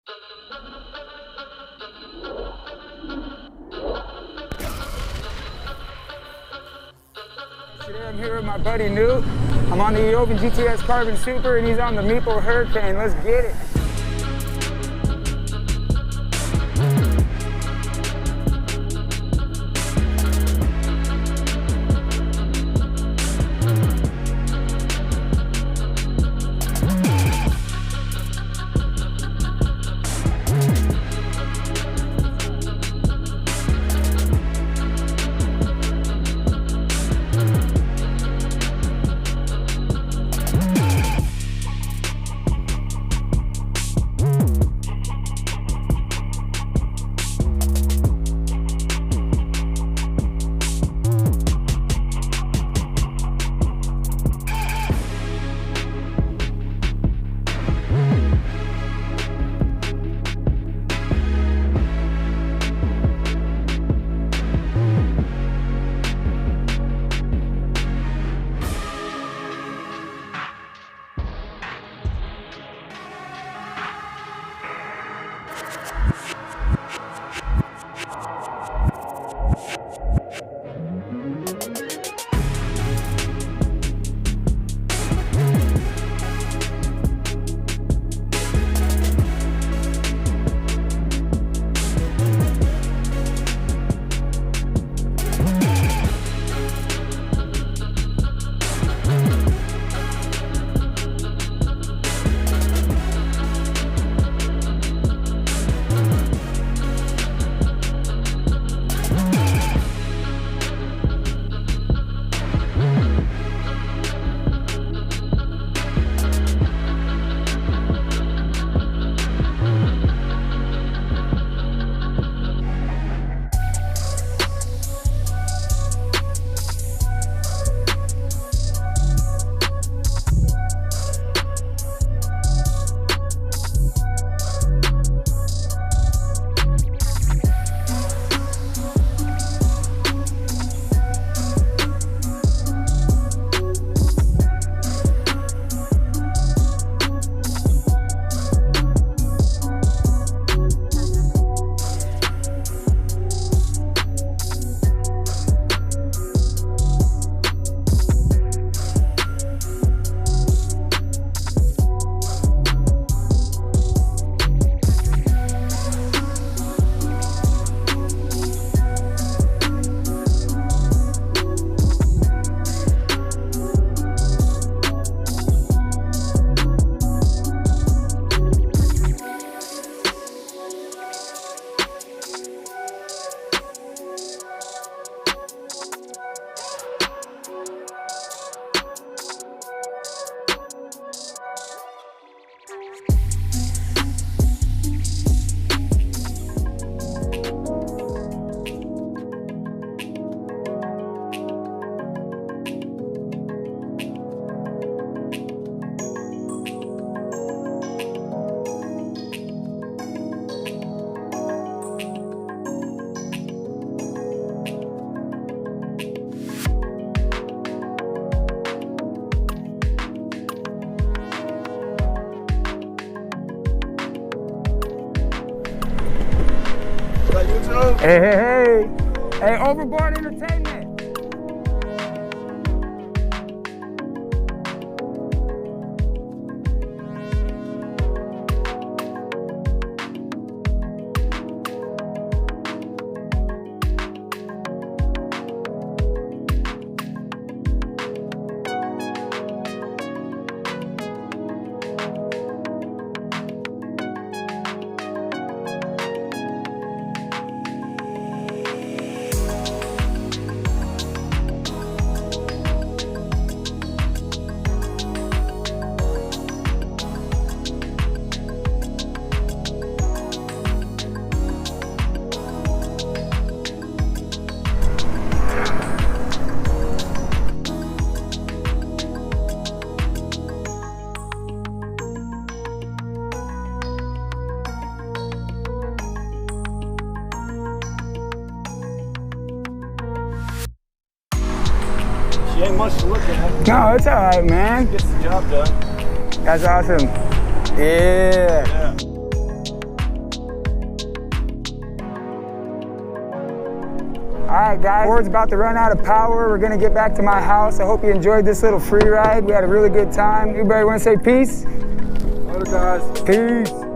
Today I'm here with my buddy Newt. I'm on the Eovan GTS Carbon Super and he's on the Meepo Hurricane. Let's get it. Hey, hey, hey. Hey, Overboard Entertainment. She ain't much to look at. No, it's all right, man. Gets the job done. That's awesome. Yeah. Yeah. right, guys, Ford's about to run out of power. We're gonna get back to my house. I hope you enjoyed this little free ride. We had a really good time. Newberry, wanna say peace? Later, guys. Peace.